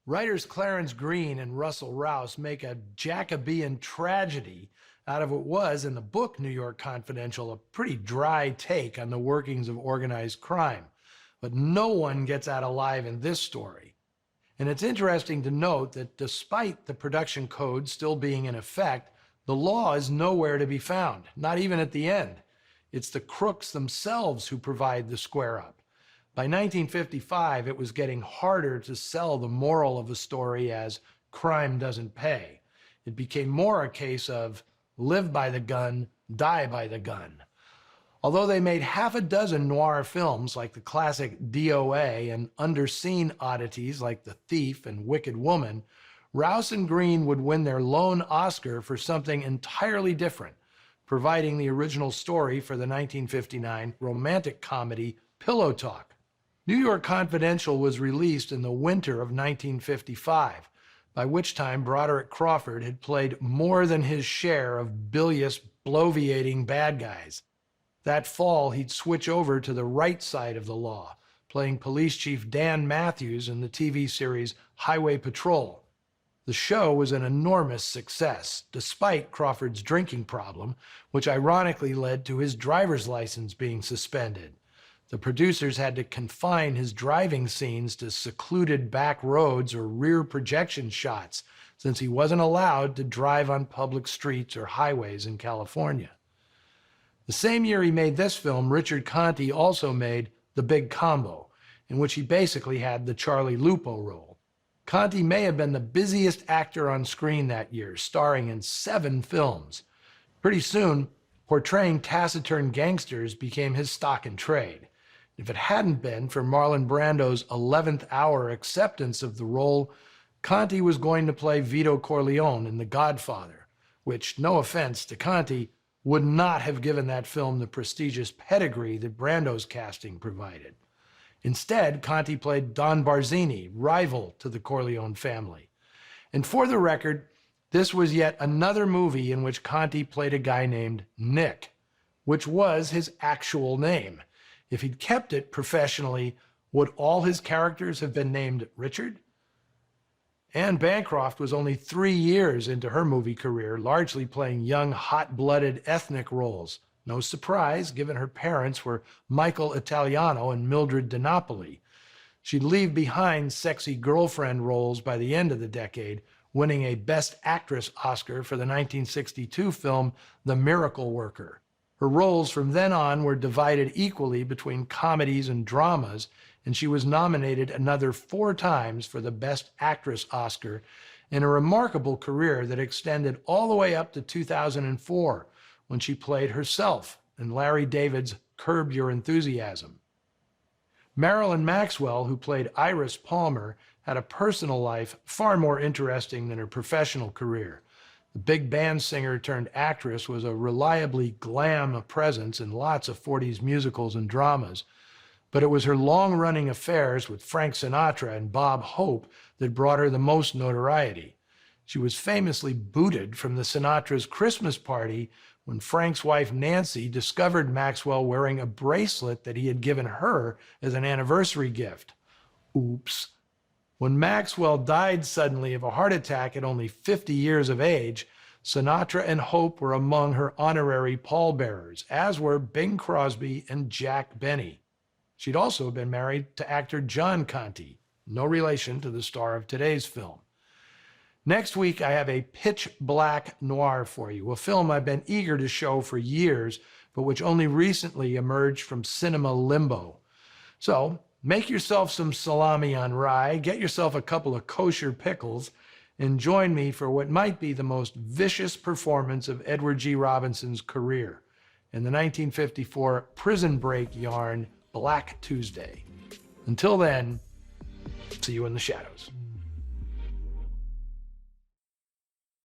Writers Clarence Green and Russell Rouse make a Jacobean tragedy out of what was, in the book New York Confidential, a pretty dry take on the workings of organized crime. But no one gets out alive in this story. And it's interesting to note that despite the production code still being in effect, the law is nowhere to be found, not even at the end. It's the crooks themselves who provide the square up. By 1955, it was getting harder to sell the moral of a story as crime doesn't pay. It became more a case of live by the gun, die by the gun. Although they made half a dozen noir films like the classic DOA and underseen oddities like The Thief and Wicked Woman, Rouse and Green would win their lone Oscar for something entirely different, providing the original story for the 1959 romantic comedy Pillow Talk. New York Confidential was released in the winter of 1955, by which time Broderick Crawford had played more than his share of bilious, bloviating bad guys. That fall, he'd switch over to the right side of the law, playing Police Chief Dan Matthews in the TV series Highway Patrol. The show was an enormous success, despite Crawford's drinking problem, which ironically led to his driver's license being suspended. The producers had to confine his driving scenes to secluded back roads or rear projection shots, since he wasn't allowed to drive on public streets or highways in California. The same year he made this film, Richard Conte also made The Big Combo, in which he basically had the Charlie Lupo role. Conte may have been the busiest actor on screen that year, starring in 7 films. Pretty soon, portraying taciturn gangsters became his stock in trade. If it hadn't been for Marlon Brando's 11th hour acceptance of the role, Conte was going to play Vito Corleone in The Godfather, which, no offense to Conte, would not have given that film the prestigious pedigree that Brando's casting provided. Instead, Conte played Don Barzini, rival to the Corleone family. And for the record, this was yet another movie in which Conte played a guy named Nick, which was his actual name. If he'd kept it professionally, would all his characters have been named Richard? Anne Bancroft was only 3 years into her movie career, largely playing young, hot-blooded ethnic roles. No surprise, given her parents were Michael Italiano and Mildred DiNapoli. She'd leave behind sexy girlfriend roles by the end of the decade, winning a Best Actress Oscar for the 1962 film The Miracle Worker. Her roles from then on were divided equally between comedies and dramas, and she was nominated another 4 times for the Best Actress Oscar in a remarkable career that extended all the way up to 2004, when she played herself in Larry David's Curb Your Enthusiasm. Marilyn Maxwell, who played Iris Palmer, had a personal life far more interesting than her professional career. The big band singer turned actress was a reliably glam presence in lots of 40s musicals and dramas, but it was her long-running affairs with Frank Sinatra and Bob Hope that brought her the most notoriety. She was famously booted from the Sinatra's Christmas party when Frank's wife Nancy discovered Maxwell wearing a bracelet that he had given her as an anniversary gift. Oops. When Maxwell died suddenly of a heart attack at only 50 years of age, Sinatra and Hope were among her honorary pallbearers, as were Bing Crosby and Jack Benny. She'd also been married to actor John Conte, no relation to the star of today's film. Next week, I have a pitch black noir for you, a film I've been eager to show for years, but which only recently emerged from cinema limbo. So, make yourself some salami on rye, get yourself a couple of kosher pickles, and join me for what might be the most vicious performance of Edward G. Robinson's career in the 1954 prison break yarn, Black Tuesday. Until then, see you in the shadows.